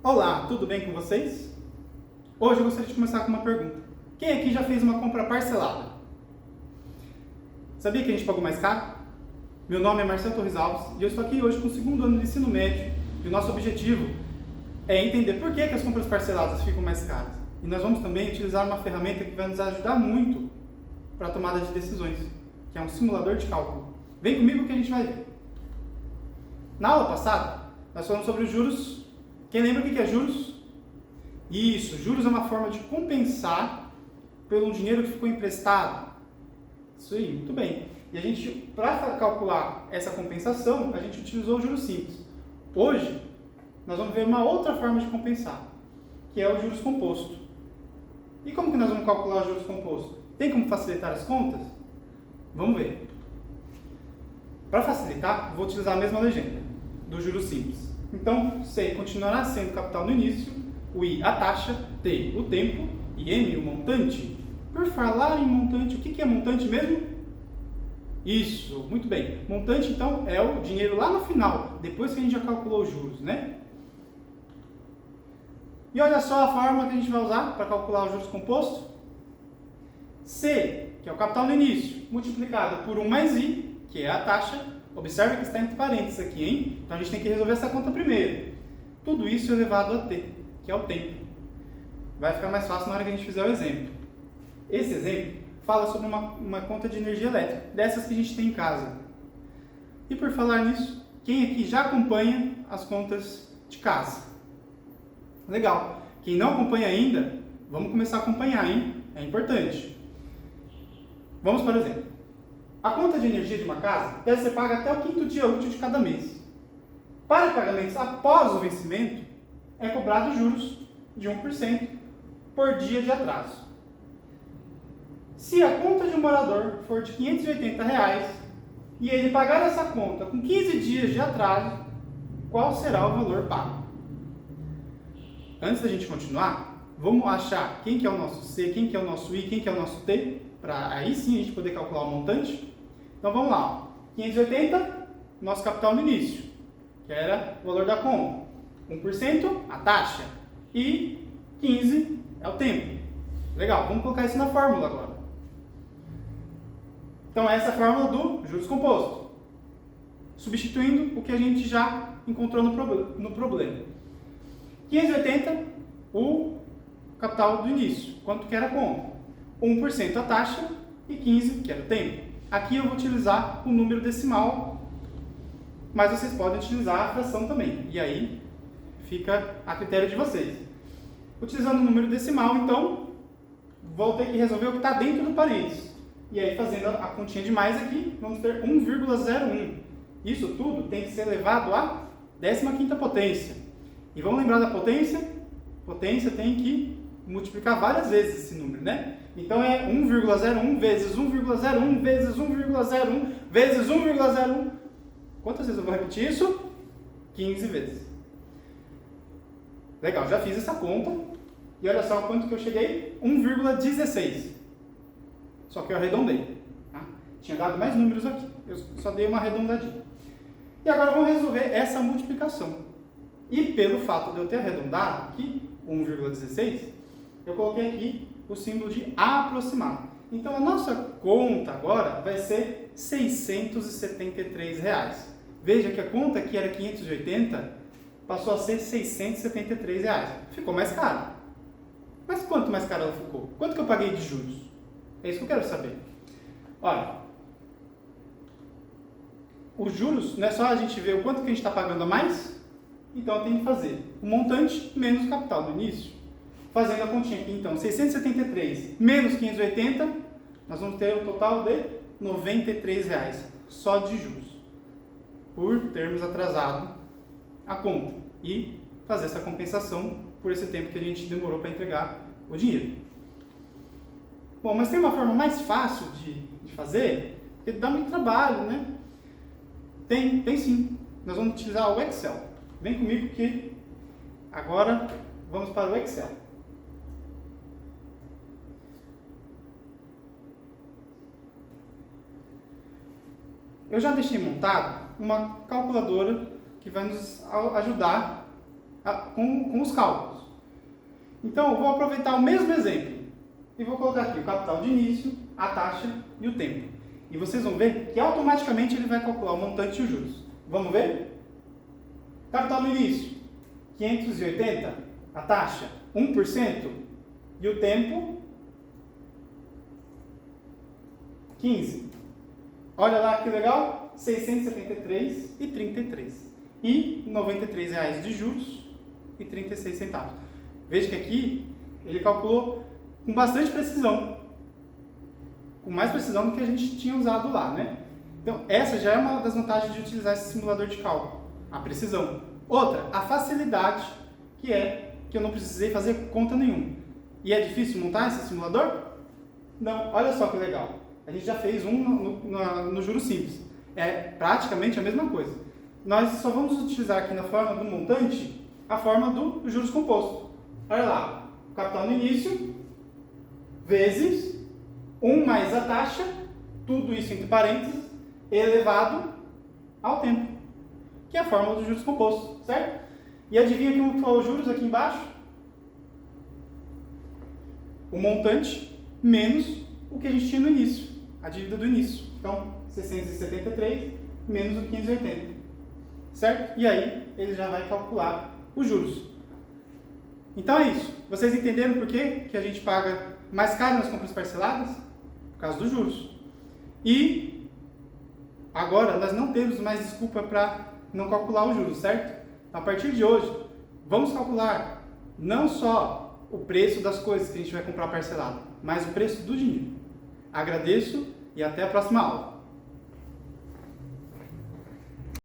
Olá, tudo bem com vocês? Hoje eu gostaria de começar com uma pergunta. Quem aqui já fez uma compra parcelada? Sabia que a gente pagou mais caro? Meu nome é Marcelo Torres Alves e eu estou aqui hoje com o segundo ano de ensino médio e o nosso objetivo é entender por que as compras parceladas ficam mais caras. E nós vamos também utilizar uma ferramenta que vai nos ajudar muito para a tomada de decisões, que é um simulador de cálculo. Vem comigo que a gente vai ver. Na aula passada, nós falamos sobre os juros. Quem lembra o que é juros? Isso, juros é uma forma de compensar pelo dinheiro que ficou emprestado. Isso aí, muito bem. E a gente, para calcular essa compensação, a gente utilizou o juros simples. Hoje, nós vamos ver uma outra forma de compensar, que é o juros composto. E como que nós vamos calcular o juros composto? Tem como facilitar as contas? Vamos ver. Para facilitar, vou utilizar a mesma legenda do juros simples. Então, C continuará sendo capital no início, o I a taxa, T o tempo e M o montante. Por falar em montante, o que é montante mesmo? Isso, muito bem. Montante, então, é o dinheiro lá no final, depois que a gente já calculou os juros, né? E olha só a forma que a gente vai usar para calcular os juros compostos. C, que é o capital no início, multiplicado por 1 mais I, que é a taxa. Observe que está entre parênteses aqui, hein? Então a gente tem que resolver essa conta primeiro. Tudo isso elevado a T, que é o tempo. Vai ficar mais fácil na hora que a gente fizer o exemplo. Esse exemplo fala sobre uma conta de energia elétrica, dessas que a gente tem em casa. E por falar nisso, quem aqui já acompanha as contas de casa? Legal. Quem não acompanha ainda, vamos começar a acompanhar, hein? É importante. Vamos para o exemplo. A conta de energia de uma casa deve ser paga até o 5º dia útil de cada mês. Para pagamentos após o vencimento, é cobrado juros de 1% por dia de atraso. Se a conta de um morador for de R$ 580 e ele pagar essa conta com 15 dias de atraso, qual será o valor pago? Antes da gente continuar, vamos achar quem que é o nosso C, quem que é o nosso I, quem que é o nosso T, para aí sim a gente poder calcular o montante. Então vamos lá, 580, nosso capital no início, que era o valor da conta, 1% a taxa e 15 é o tempo. Legal, vamos colocar isso na fórmula agora. Então essa é a fórmula do juros composto, substituindo o que a gente já encontrou no problema. 580, o capital do início, quanto que era a conta? 1% a taxa e 15, que era o tempo. Aqui eu vou utilizar o número decimal, mas vocês podem utilizar a fração também. E aí fica a critério de vocês. Utilizando o número decimal, então, vou ter que resolver o que está dentro do parênteses. E aí, fazendo a continha de mais aqui, vamos ter 1,01. Isso tudo tem que ser elevado à 15ª potência. E vamos lembrar da potência? Potência tem que multiplicar várias vezes esse número, né? Então é 1,01 vezes 1,01 vezes 1,01 vezes 1,01. Quantas vezes eu vou repetir isso? 15 vezes. Legal, já fiz essa conta. E olha só quanto que eu cheguei? 1,16. Só que eu arredondei. Tá? Tinha dado mais números aqui. Eu só dei uma arredondadinha. E agora vamos resolver essa multiplicação. E pelo fato de eu ter arredondado aqui, 1,16, eu coloquei aqui o símbolo de aproximado. Então a nossa conta agora vai ser R$ 673. Veja que a conta que era 580 passou a ser R$ 673. Ficou mais caro. Mas quanto mais caro ela ficou? Quanto que eu paguei de juros? É isso que eu quero saber. Olha, os juros, não é só a gente ver o quanto que a gente está pagando a mais? Então eu tenho que fazer o montante menos o capital do início. Fazendo a continha aqui, então, 673 menos 580, nós vamos ter um total de R$ 93 só de juros, por termos atrasado a conta e fazer essa compensação por esse tempo que a gente demorou para entregar o dinheiro. Bom, mas tem uma forma mais fácil de fazer, porque dá muito trabalho, né? Tem sim. Nós vamos utilizar o Excel. Vem comigo que agora vamos para o Excel. Eu já deixei montado uma calculadora que vai nos ajudar com os cálculos. Então, eu vou aproveitar o mesmo exemplo e vou colocar aqui o capital de início, a taxa e o tempo. E vocês vão ver que automaticamente ele vai calcular o montante e os juros. Vamos ver? Capital no início, 580, a taxa 1% e o tempo 15. Olha lá que legal, 673,33 e R$ 93,00 de juros e 36 centavos. Veja que aqui ele calculou com bastante precisão, com mais precisão do que a gente tinha usado lá, né? Então, essa já é uma das vantagens de utilizar esse simulador de cálculo, a precisão. Outra, a facilidade, que é que eu não precisei fazer conta nenhuma. E é difícil montar esse simulador? Não, olha só que legal. A gente já fez um no juros simples. É praticamente a mesma coisa. Nós só vamos utilizar aqui na forma do montante a forma do juros composto. Olha lá, capital no início, vezes 1 mais a taxa, tudo isso entre parênteses, elevado ao tempo, que é a fórmula do juros composto, certo? E adivinha como foi os juros aqui embaixo? O montante menos o que a gente tinha no início, a dívida do início. Então, 673 menos o 580, certo? E aí, ele já vai calcular os juros. Então é isso. Vocês entenderam por que a gente paga mais caro nas compras parceladas? Por causa dos juros. E agora nós não temos mais desculpa para não calcular os juros, certo? A partir de hoje, vamos calcular não só o preço das coisas que a gente vai comprar parcelado, mas o preço do dinheiro. Agradeço e até a próxima aula.